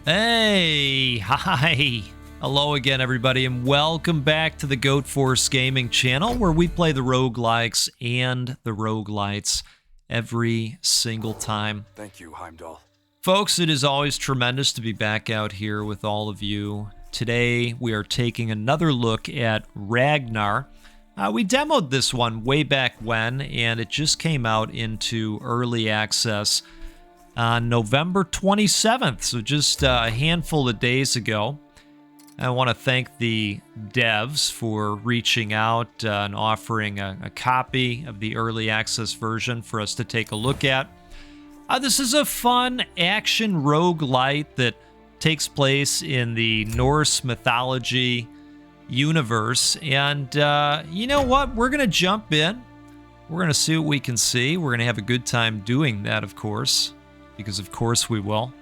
Hey, hi. Hello again, everybody, and welcome back to the Goat Force Gaming channel, where we play the roguelikes and the roguelites every single time. Thank you, Heimdall. Folks, it is always tremendous to be back out here with all of you. Today, we are taking another look at Ragnar. We demoed this one way back when, and it just came out into early access on November 27th, so just a handful of days ago. I want to thank the devs for reaching out and offering a copy of the early access version for us to take a look at. This is a fun action roguelite that takes place in the Norse mythology universe, and you know what? We're going to jump in. We're going to see what we can see. We're going to have a good time doing that, of course. Because of course we will.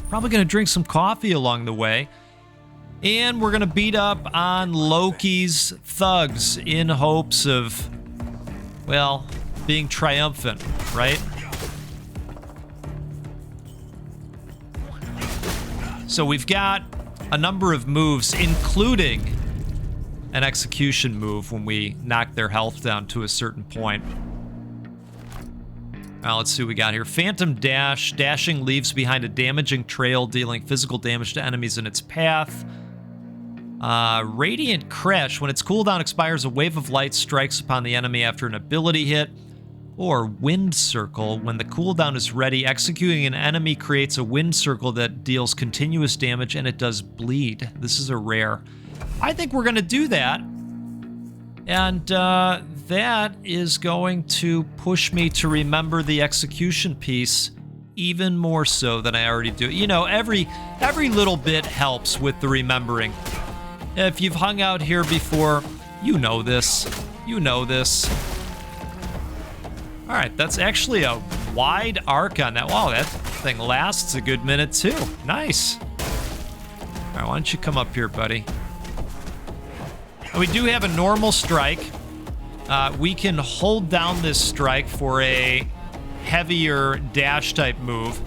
Probably going to drink some coffee along the way. And we're going to beat up on Loki's thugs in hopes of, well, being triumphant, right? So we've got a number of moves, including an execution move when we knock their health down to a certain point. Now, let's see what we got here. Phantom Dash. Dashing leaves behind a damaging trail, dealing physical damage to enemies in its path. Radiant Crash. When its cooldown expires, a wave of light strikes upon the enemy after an ability hit. Or Wind Circle. When the cooldown is ready, executing an enemy creates a wind circle that deals continuous damage, and it does bleed. This is a rare. I think we're going to do that. And that is going to push me to remember the execution piece even more so than I already do. You know, every little bit helps with the remembering. If you've hung out here before, you know this. You know this. All right, that's actually a wide arc on that. Wow, that thing lasts a good minute too. Nice. All right, why don't you come up here, buddy? We do have a normal strike. We can hold down this strike for a heavier dash type move.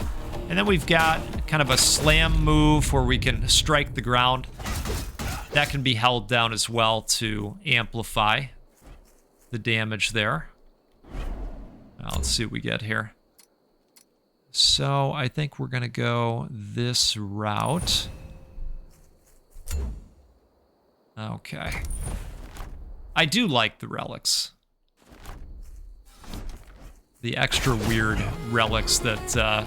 And then we've got kind of a slam move where we can strike the ground. That can be held down as well to amplify the damage there. Now, let's see what we get here. So I think we're going to go this route. Okay. I do like the relics. The extra weird relics that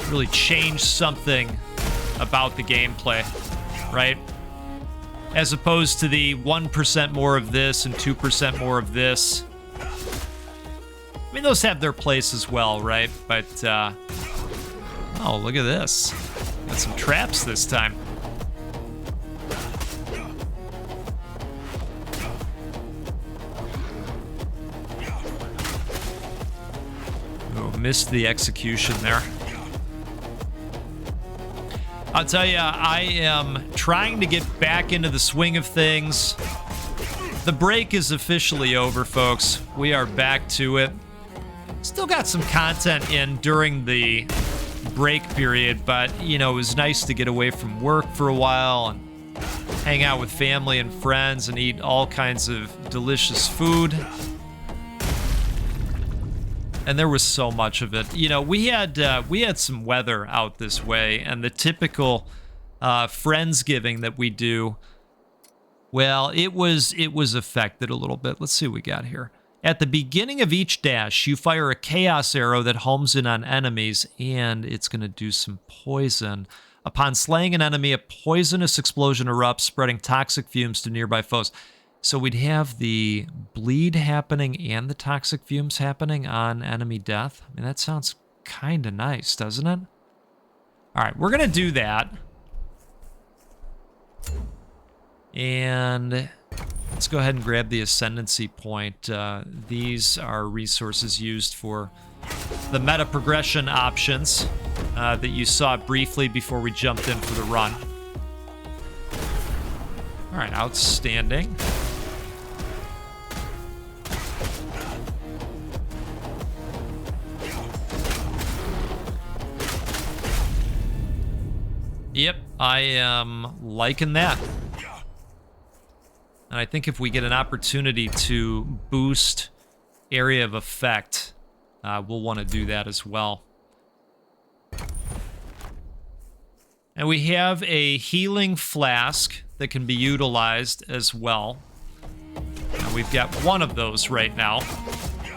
really change something about the gameplay, right? As opposed to the 1% more of this and 2% more of this. I mean, those have their place as well, right? But, oh, look at this. Got some traps this time. Missed the execution there. I'll tell you, I am trying to get back into the swing of things. The break is officially over, folks. We are back to it. Still got some content in during the break period, but, you know, it was nice to get away from work for a while and hang out with family and friends and eat all kinds of delicious food. And there was so much of it. You know, we had some weather out this way, and the typical Friendsgiving that we do, well, it was affected a little bit. Let's see what we got here. At the beginning of each dash, you fire a chaos arrow that homes in on enemies, and it's going to do some poison. Upon slaying an enemy, a poisonous explosion erupts, spreading toxic fumes to nearby foes. So we'd have the bleed happening and the toxic fumes happening on enemy death. I mean, that sounds kind of nice, doesn't it? All right, we're going to do that. And let's go ahead and grab the Ascendancy point. These are resources used for the meta progression options that you saw briefly before we jumped in for the run. All right, outstanding. Yep, I am liking that. And I think if we get an opportunity to boost area of effect, we'll want to do that as well. And we have a healing flask that can be utilized as well. And we've got one of those right now.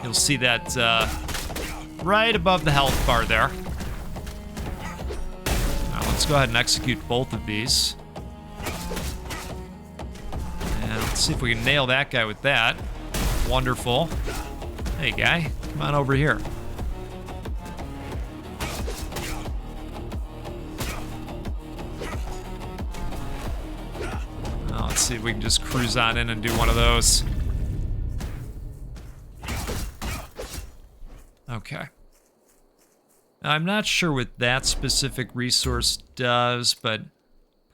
You'll see that right above the health bar there. Now let's go ahead and execute both of these. And let's see if we can nail that guy with that. Wonderful. Hey, guy, come on over here. Let's see if we can just cruise on in and do one of those. Okay. I'm not sure what that specific resource does, but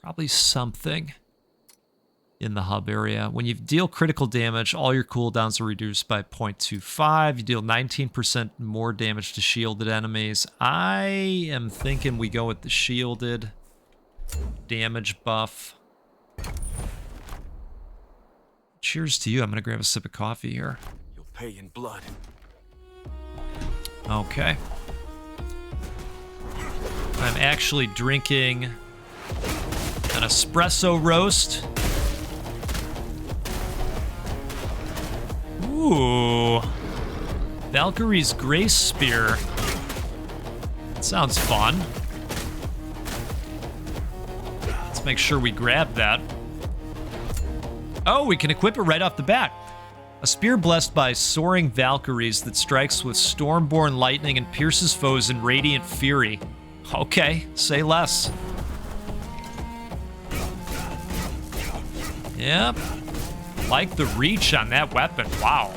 probably something in the hub area. When you deal critical damage, all your cooldowns are reduced by 0.25. You deal 19% more damage to shielded enemies. I am thinking we go with the shielded damage buff. Cheers to you. I'm going to grab a sip of coffee here. You'll pay in blood. Okay. I'm actually drinking an espresso roast. Ooh. Valkyrie's Grace Spear. That sounds fun. Let's make sure we grab that. Oh, we can equip it right off the bat. A spear blessed by soaring Valkyries that strikes with stormborn lightning and pierces foes in radiant fury. Okay, say less. Yep. Like the reach on that weapon. Wow.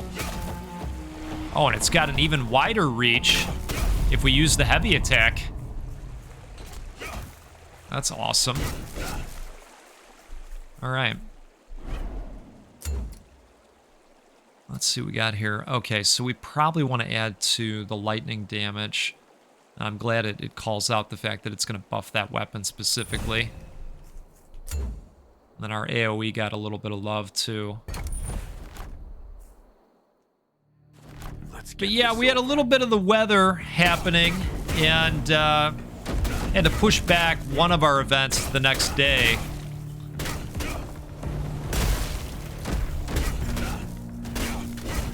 Oh, and it's got an even wider reach if we use the heavy attack. That's awesome. All right. Let's see what we got here. Okay, so we probably want to add to the lightning damage. I'm glad it calls out the fact that it's going to buff that weapon specifically. And then our AoE got a little bit of love, too. But yeah, we had a little bit of the weather happening, and had to push back one of our events the next day.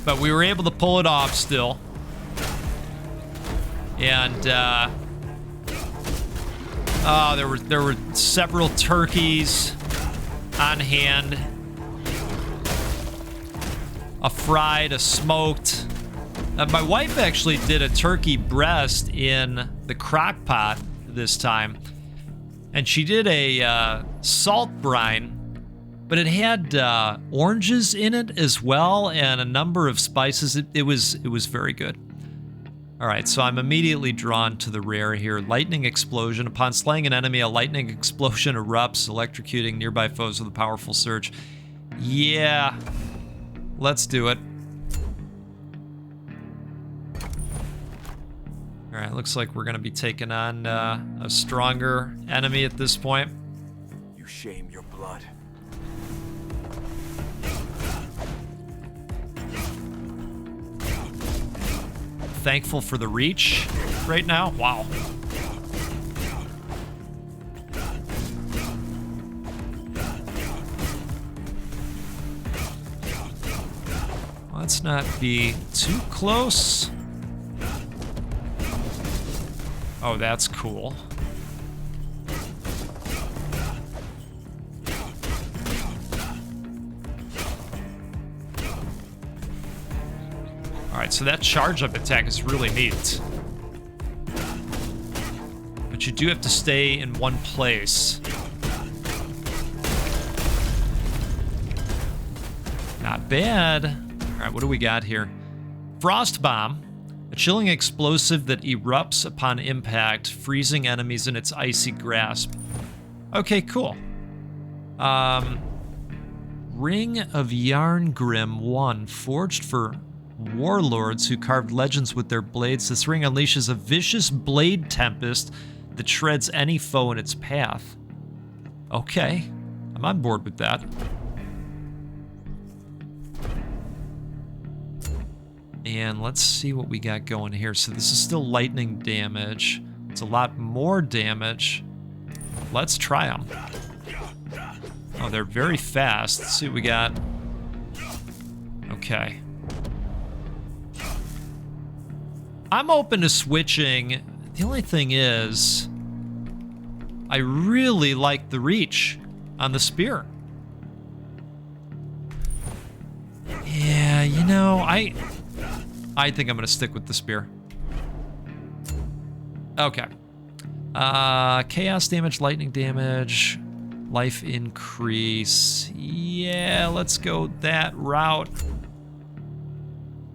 But we were able to pull it off still. And there were several turkeys on hand. A fried, a smoked. My wife actually did a turkey breast in the crock pot this time. And she did a salt brine, but it had oranges in it as well and a number of spices. It was very good. All right, so I'm immediately drawn to the rare here. Lightning explosion. Upon slaying an enemy, a lightning explosion erupts, electrocuting nearby foes with a powerful surge. Yeah, let's do it. All right, looks like we're going to be taking on a stronger enemy at this point. You shame your blood. Thankful for the reach right now. Wow. Let's not be too close. Oh, that's cool. Alright, so that charge-up attack is really neat. But you do have to stay in one place. Not bad. Alright, what do we got here? Frost Bomb. A chilling explosive that erupts upon impact, freezing enemies in its icy grasp. Okay, cool. Ring of Yarngrim 1, forged for warlords who carved legends with their blades. This ring unleashes a vicious blade tempest that shreds any foe in its path. Okay. I'm on board with that. And let's see what we got going here. So this is still lightning damage. It's a lot more damage. Let's try them. Oh, they're very fast. Let's see what we got. Okay. I'm open to switching. The only thing is, I really like the reach on the spear. Yeah, you know, I think I'm gonna stick with the spear. Okay. Chaos damage, lightning damage, life increase. Yeah, let's go that route.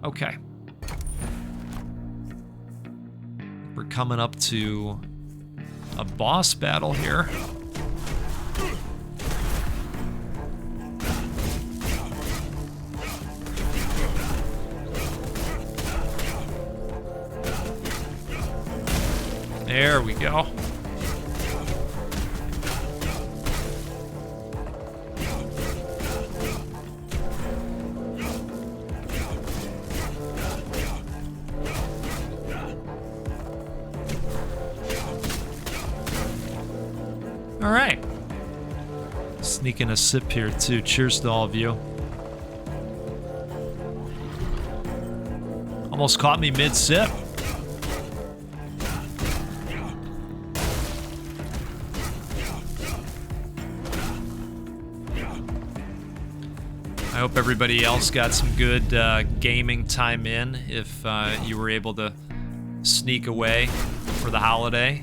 Okay. We're coming up to a boss battle here. There we go. All right. Sneaking a sip here too. Cheers to all of you. Almost caught me mid-sip. I hope everybody else got some good gaming time in if you were able to sneak away for the holiday.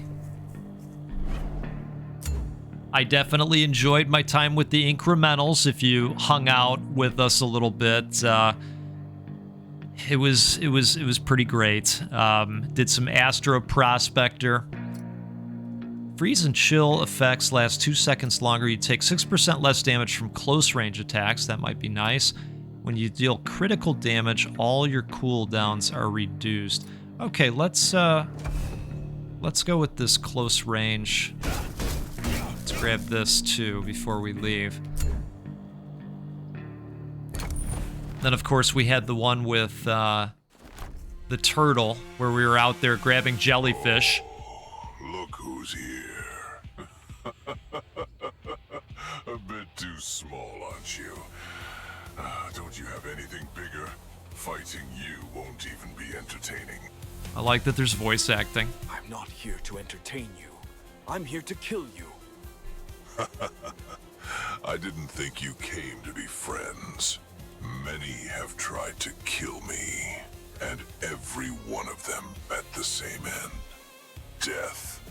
I definitely enjoyed my time with the incrementals. If you hung out with us a little bit, it was pretty great. Did some Astro Prospector. Freeze and chill effects last 2 seconds longer. You take 6% less damage from close range attacks. That might be nice. When you deal critical damage, all your cooldowns are reduced. Okay, let's go with this close range. Let's grab this too before we leave. Then of course we had the one with the turtle where we were out there grabbing jellyfish. Look who's here. A bit too small, aren't you? Don't you have anything bigger? Fighting you won't even be entertaining. I like that there's voice acting. I'm not here to entertain you. I'm here to kill you. I didn't think you came to be friends. Many have tried to kill me, and every one of them at the same end. Death.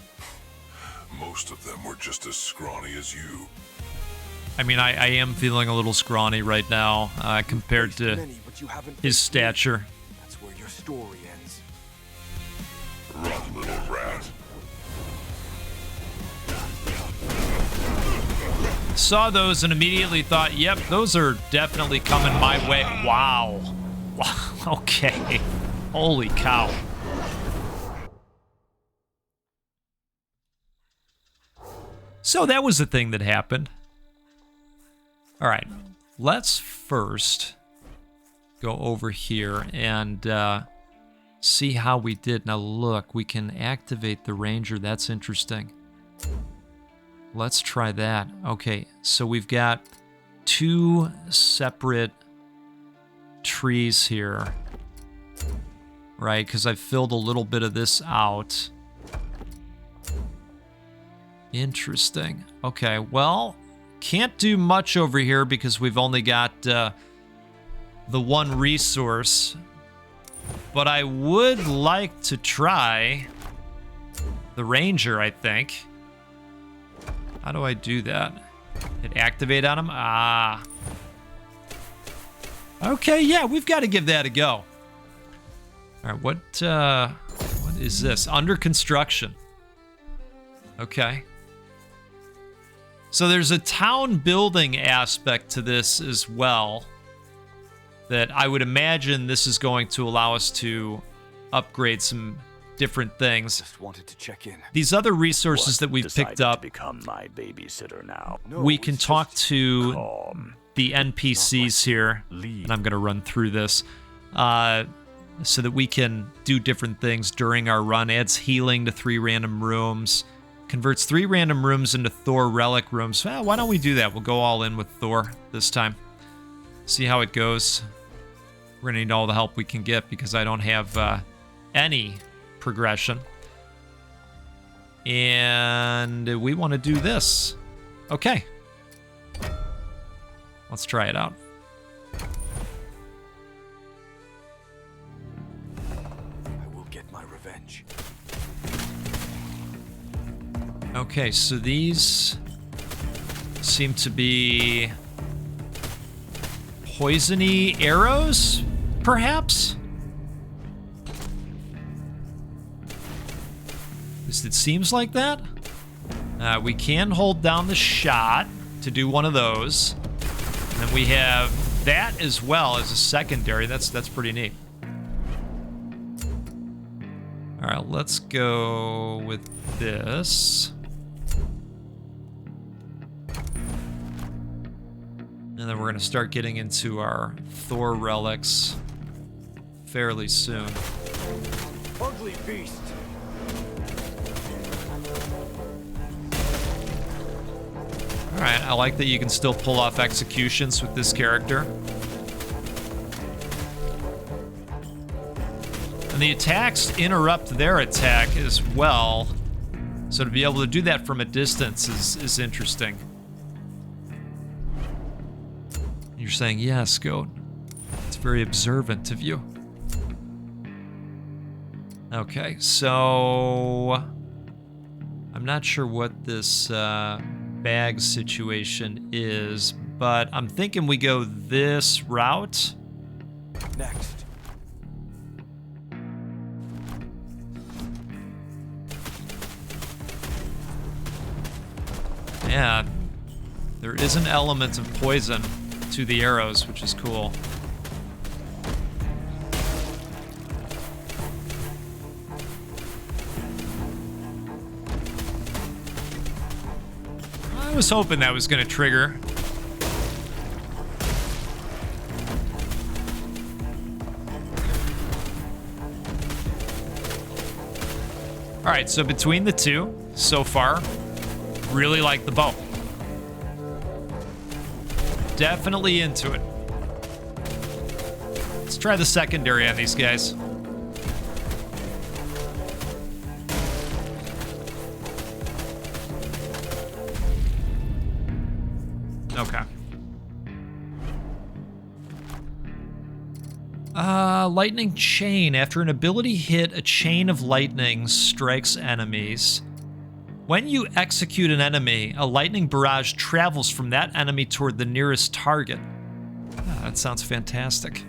Most of them were just as scrawny as you. I mean, I am feeling a little scrawny right now compared to Many, but you haven't his faced me. stature. That's where your story ends. Run, little rat. Saw those and immediately thought, yep, those are definitely coming my way. Wow. Wow. Okay. Holy cow. So that was the thing that happened. All right. Let's first go over here and see how we did. Now look, we can activate the ranger. That's interesting. Let's try that. Okay, so we've got 2 separate trees here, right? Because I've filled a little bit of this out. Interesting. Okay, well, can't do much over here because we've only got the one resource. But I would like to try the ranger, I think. How do I do that? Hit activate on him? Ah. Okay, yeah, we've got to give that a go. All right, what is this? Under construction. Okay. So there's a town building aspect to this as well that I would imagine this is going to allow us to upgrade some different things. Just wanted to check in. These other resources that we've Decided picked up, to become my babysitter now. No, we can it's talk just to Calm. the NPCs here, and I'm going to run through this, so that we can do different things during our run. Adds healing to 3 random rooms, converts 3 random rooms into Thor relic rooms. Well, why don't we do that? We'll go all in with Thor this time. See how it goes. We're going to need all the help we can get because I don't have any progression. And we want to do this. Okay. Let's try it out. I will get my revenge. Okay, so these seem to be poisony arrows, perhaps? At least it seems like that. We can hold down the shot to do one of those. And then we have that as well as a secondary. That's pretty neat. All right, let's go with this. And then we're going to start getting into our Thor relics fairly soon. Ugly beast. All right, I like that you can still pull off executions with this character. And the attacks interrupt their attack as well. So to be able to do that from a distance is interesting. You're saying, yes, Goat. It's very observant of you. Okay, so I'm not sure what this bag situation is, but I'm thinking we go this route. Next. Yeah, there is an element of poison to the arrows, which is cool. I was hoping that was going to trigger. All right, so between the two, so far, really like the bow. Definitely into it. Let's try the secondary on these guys. Okay. Lightning chain. After an ability hit, a chain of lightning strikes enemies. When you execute an enemy, a lightning barrage travels from that enemy toward the nearest target. Ah, that sounds fantastic.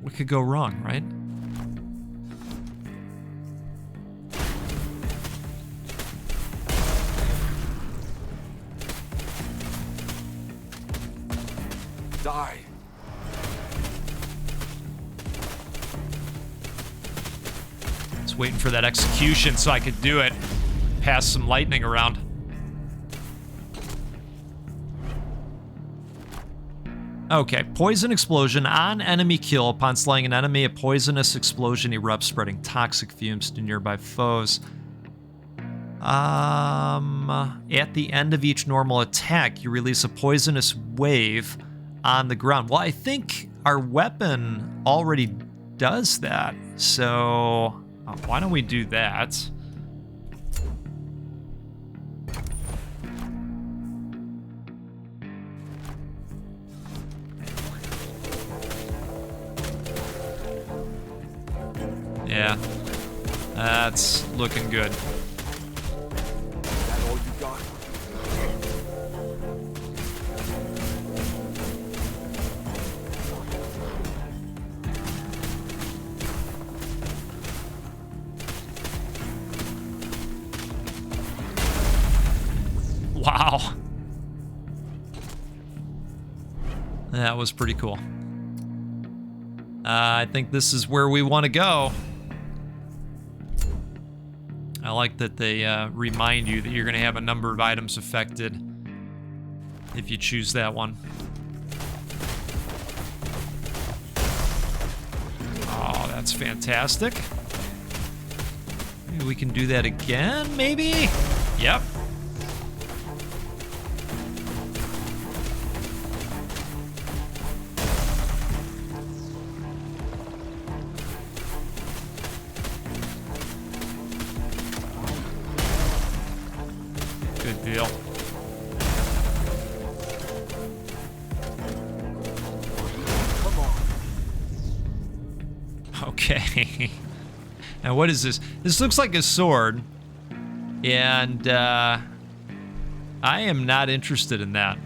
What could go wrong, right? Die. Just waiting for that execution so I could do it. Pass some lightning around. Okay, poison explosion. On enemy kill, upon slaying an enemy, a poisonous explosion erupts, spreading toxic fumes to nearby foes. At the end of each normal attack, you release a poisonous wave on the ground. Well, I think our weapon already does that, so why don't we do that? Yeah, that's looking good. That all you got? Wow. That was pretty cool. I think this is where we want to go. I like that they remind you that you're going to have a number of items affected if you choose that one. Oh, that's fantastic. Maybe we can do that again, maybe? Yep. Good deal. Okay. Now what is this? This looks like a sword. And I am not interested in that.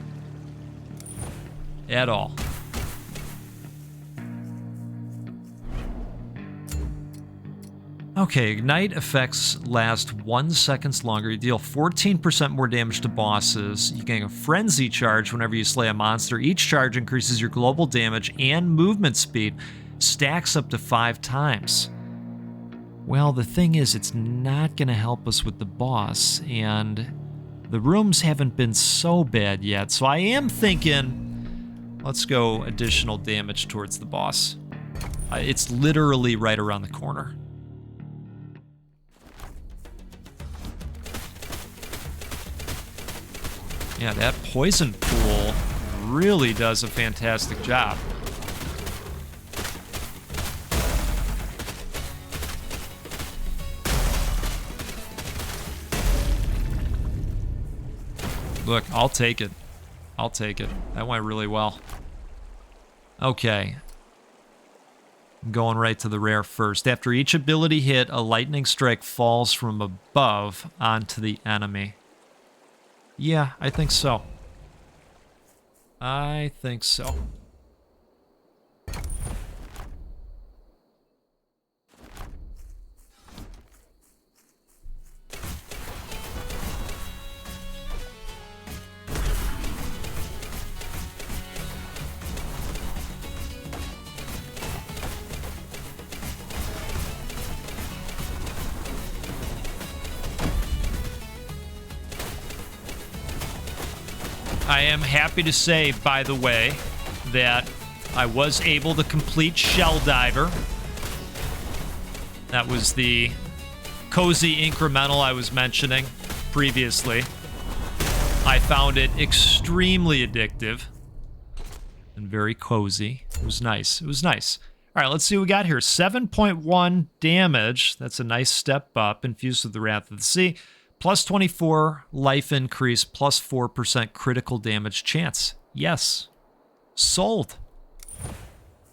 At all. Okay, ignite effects last 1 second longer. You deal 14% more damage to bosses. You gain a frenzy charge whenever you slay a monster. Each charge increases your global damage and movement speed. Stacks up to 5 times. Well, the thing is, it's not going to help us with the boss, and the rooms haven't been so bad yet, so I am thinking, let's go additional damage towards the boss. It's literally right around the corner. Yeah, that poison pool really does a fantastic job. Look, I'll take it. I'll take it. That went really well. Okay. I'm going right to the rare first. After each ability hit, a lightning strike falls from above onto the enemy. Yeah, I think so. I think so. I am happy to say, by the way, that I was able to complete Shell Diver. That was the cozy incremental I was mentioning previously. I found it extremely addictive and very cozy. It was nice. It was nice. All right, let's see what we got here. 7.1 damage. That's a nice step up, infused with the Wrath of the Sea. Plus 24 life increase, plus 4% critical damage chance. Yes. Sold.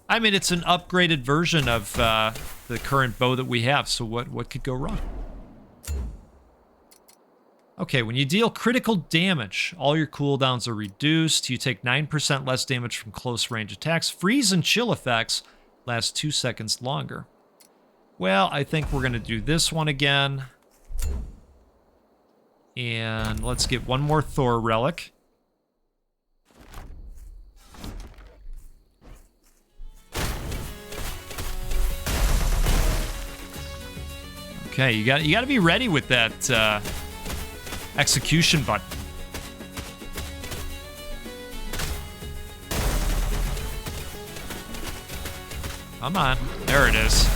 I mean, it's an upgraded version of the current bow that we have, so what could go wrong? Okay, when you deal critical damage, all your cooldowns are reduced. You take 9% less damage from close range attacks. Freeze and chill effects last 2 seconds longer. Well, I think we're going to do this one again. And let's get one more Thor relic. Okay, you got to be ready with that execution button. Come on, there it is.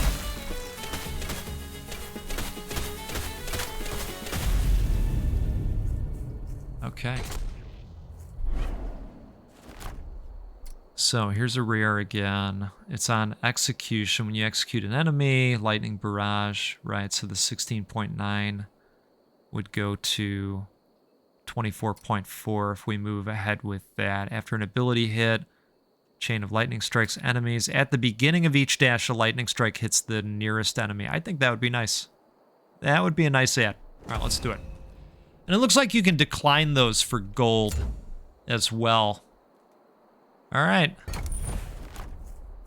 Okay. So here's a rare again. It's on execution. When you execute an enemy, lightning barrage, right? So the 16.9 would go to 24.4 if we move ahead with that. After an ability hit, chain of lightning strikes enemies. At the beginning of each dash, a lightning strike hits the nearest enemy. I think that would be nice. That would be a nice add. All right, let's do it. And it looks like you can decline those for gold as well. All right.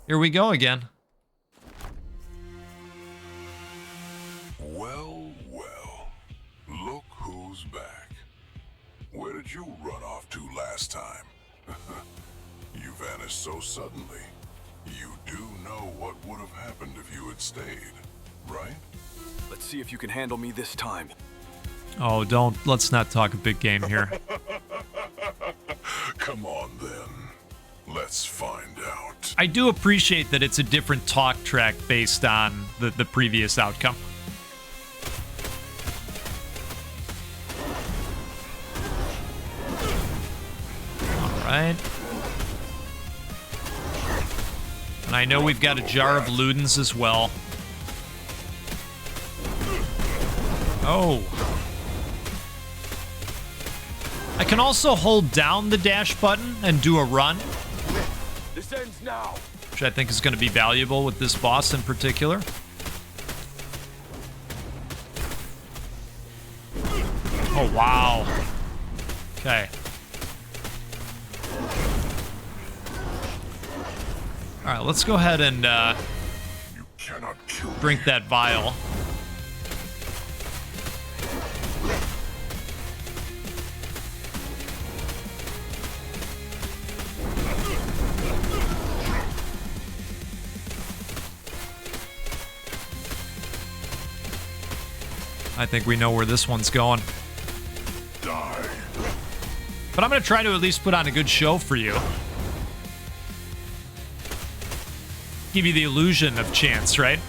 Here we go again. Well, well. Look who's back. Where did you run off to last time? You vanished so suddenly. You do know what would have happened if you had stayed, right? Let's see if you can handle me this time. Oh, let's not talk a big game here. Come on then. Let's find out. I do appreciate that it's a different talk track based on the previous outcome. Alright. And I know we've got a jar of Ludens as well. Oh. I can also hold down the dash button and do a run, This ends now. which I think is going to be valuable with this boss in particular. Oh, wow. Okay. All right, let's go ahead and You cannot kill me. drink that vial. I think we know where this one's going. Die. But I'm going to try to at least put on a good show for you. Give you the illusion of chance, right?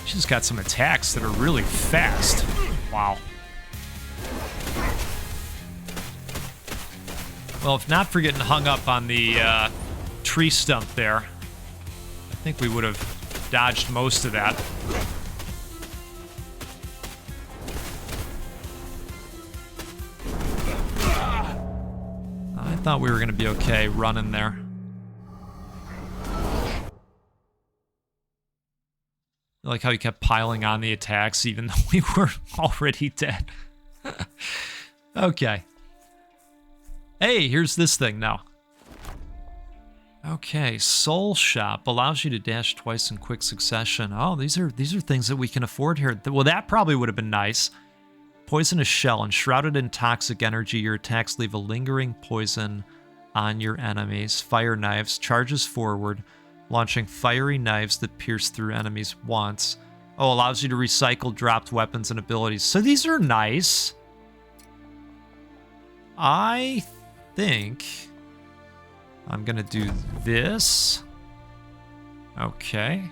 She's got some attacks that are really fast. Wow. Well, if not for getting hung up on the tree stump there, I think we would have dodged most of that. I thought we were going to be okay running there. I like how he kept piling on the attacks even though we were already dead. Okay. Hey, here's this thing now. Okay, Soul Shop allows you to dash twice in quick succession. Oh, these are things that we can afford here. Well, that probably would have been nice. Poisonous shell. Enshrouded in toxic energy, your attacks leave a lingering poison on your enemies. Fire knives. Charges forward, launching fiery knives that pierce through enemies once. Oh, allows you to recycle dropped weapons and abilities. So these are nice. I think I'm gonna do this. Okay.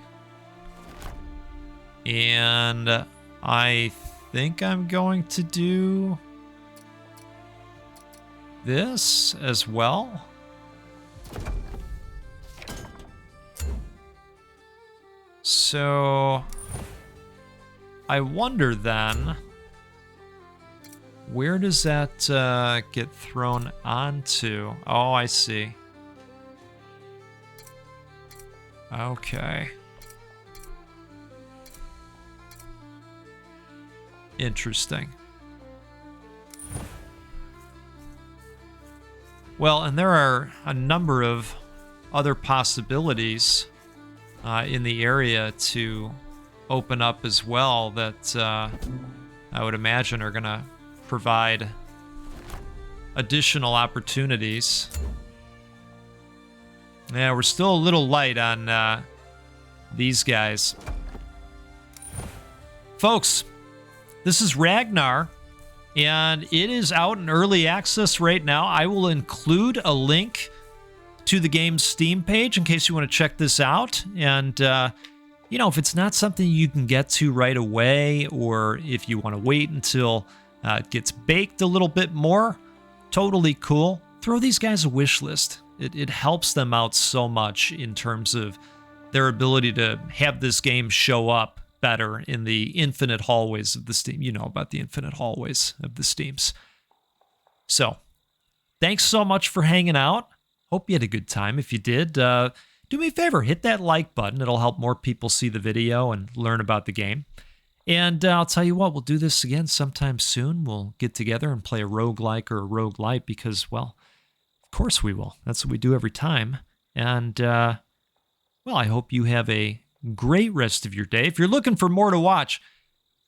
And I think I'm going to do this as well. So I wonder then, where does that get thrown onto? Oh, I see. Okay. Interesting. Well, and there are a number of other possibilities in the area to open up as well that I would imagine are going to provide additional opportunities. Yeah, we're still a little light on these guys. Folks, this is Ragnar, and it is out in early access right now. I will include a link to the game's Steam page in case you want to check this out. And, you know, if it's not something you can get to right away, or if you want to wait until it gets baked a little bit more, totally cool. Throw these guys a wish list. It helps them out so much in terms of their ability to have this game show up better in the infinite hallways of the Steam. You know about the infinite hallways of the Steams. So, thanks so much for hanging out. Hope you had a good time. If you did, do me a favor, hit that like button. It'll help more people see the video and learn about the game. And I'll tell you what, we'll do this again sometime soon. We'll get together and play a roguelike or a roguelite because, well, of course we will. That's what we do every time. And, well, I hope you have a great rest of your day. If you're looking for more to watch,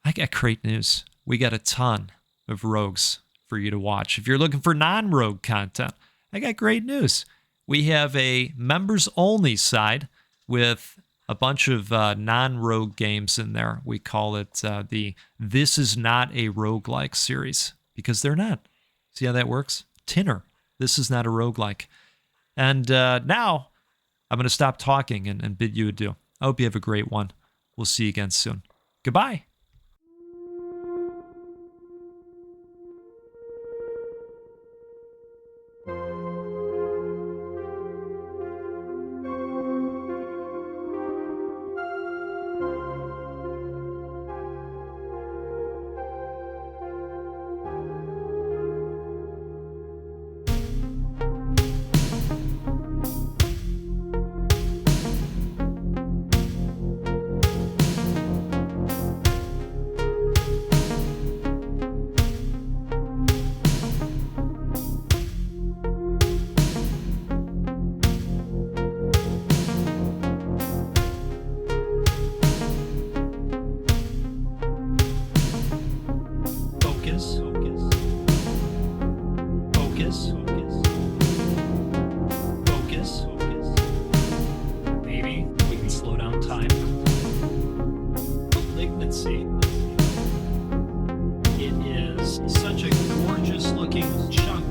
I got great news. We got a ton of rogues for you to watch. If you're looking for non-rogue content, I got great news. We have a members-only side with a bunch of non-rogue games in there. We call it the This Is Not a Roguelike series, because they're not. See how that works? Tinner. This is not a roguelike. And now I'm going to stop talking and bid you adieu. I hope you have a great one. We'll see you again soon. Goodbye. Maybe we can slow down time. Malignancy. It is such a gorgeous looking chunk